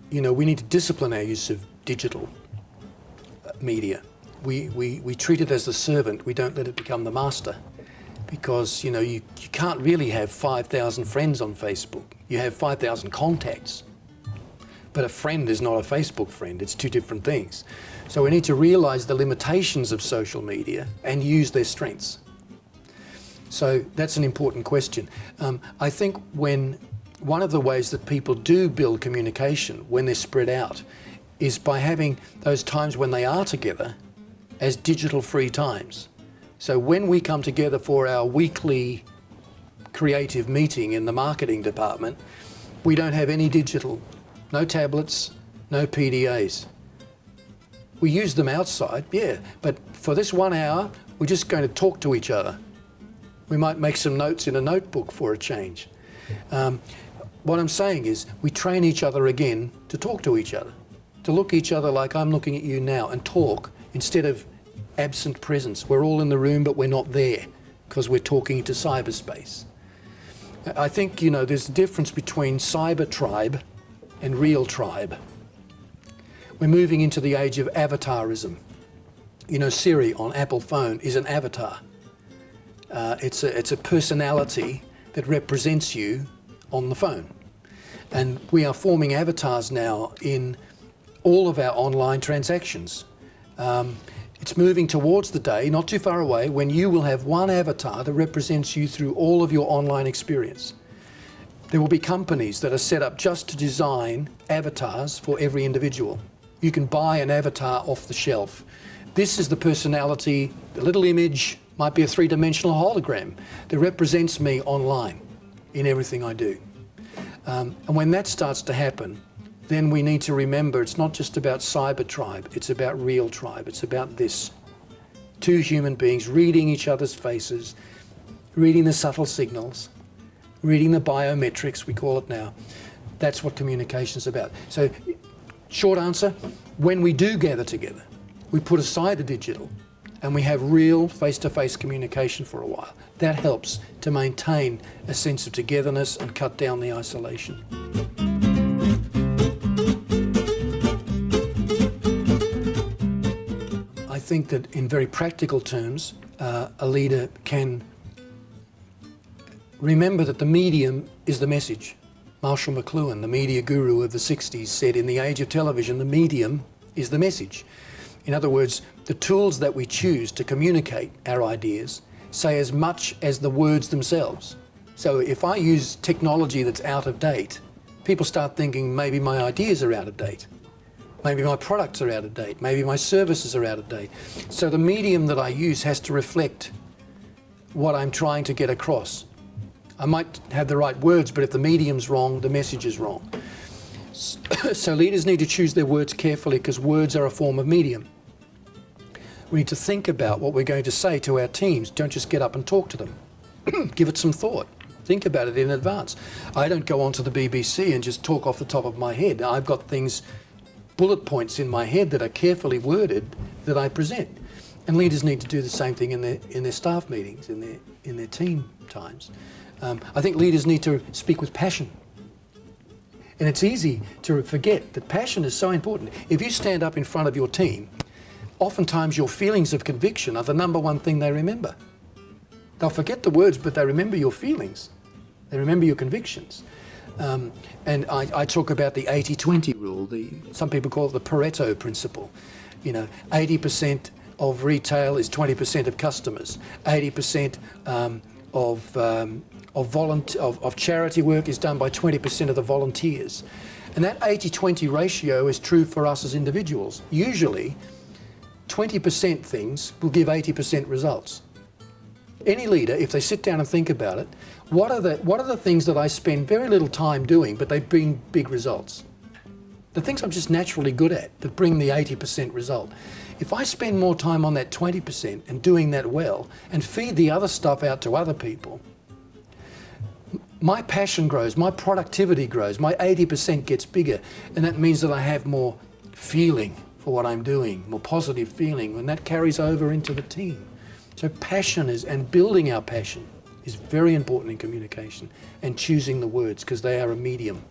You know, we need to discipline our use of digital media. We treat it as the servant, we don't let it become the master. Because, you know, you can't really have 5,000 friends on Facebook. You have 5,000 contacts. But a friend is not a Facebook friend, it's two different things. So we need to realize the limitations of social media and use their strengths. So that's an important question. I think one of the ways that people do build communication when they're spread out is by having those times when they are together as digital free times. So when we come together for our weekly creative meeting in the marketing department, we don't have any digital, no tablets, no PDAs. We use them outside, yeah, but for this 1 hour, we're just going to talk to each other. We might make some notes in a notebook for a change. What I'm saying is we train each other again to talk to each other, to look at each other like I'm looking at you now and talk instead of absent presence. We're all in the room, but we're not there because we're talking into cyberspace. I think, you know, there's a difference between cyber tribe and real tribe. We're moving into the age of avatarism. You know, Siri on Apple phone is an avatar. It's a personality that represents you on the phone. And we are forming avatars now in all of our online transactions. It's moving towards the day, not too far away, when you will have one avatar that represents you through all of your online experience. There will be companies that are set up just to design avatars for every individual. You can buy an avatar off the shelf. This is the personality, the little image might be a three-dimensional hologram that represents me online in everything I do. And when that starts to happen, then we need to remember it's not just about cyber tribe, it's about real tribe. It's about this. Two human beings reading each other's faces, reading the subtle signals, reading the biometrics, we call it now. That's what communication's about. So, short answer, when we do gather together, we put aside the digital and we have real face-to-face communication for a while. That helps to maintain a sense of togetherness and cut down the isolation. I think that in very practical terms, a leader can remember that the medium is the message. Marshall McLuhan, the media guru of the 60s, said in the age of television, the medium is the message. In other words, the tools that we choose to communicate our ideas say as much as the words themselves. So if I use technology that's out of date, people start thinking maybe my ideas are out of date. Maybe my products are out of date. Maybe my services are out of date. So the medium that I use has to reflect what I'm trying to get across. I might have the right words, but if the medium's wrong, the message is wrong. So leaders need to choose their words carefully because words are a form of medium. We need to think about what we're going to say to our teams. Don't just get up and talk to them. Give it some thought. Think about it in advance. I don't go onto the BBC and just talk off the top of my head. I've got things, bullet points in my head that are carefully worded that I present. And leaders need to do the same thing in their staff meetings, in their team times. I think leaders need to speak with passion. And it's easy to forget that passion is so important. If you stand up in front of your team, oftentimes your feelings of conviction are the number one thing they remember. They'll forget the words, but they remember your feelings. They remember your convictions. And I talk about the 80-20 rule. Some people call it the Pareto principle. You know, 80% of retail is 20% of customers. 80% of charity work is done by 20% of the volunteers. And that 80-20 ratio is true for us as individuals. Usually, 20% things will give 80% results. Any leader, if they sit down and think about it, what are the things that I spend very little time doing, but they bring big results? The things I'm just naturally good at that bring the 80% result. If I spend more time on that 20% and doing that well and feed the other stuff out to other people, my passion grows, my productivity grows, my 80% gets bigger, and that means that I have more feeling for what I'm doing, more positive feeling, and that carries over into the team. So passion is, and building our passion is very important in communication, and choosing the words, because they are a medium.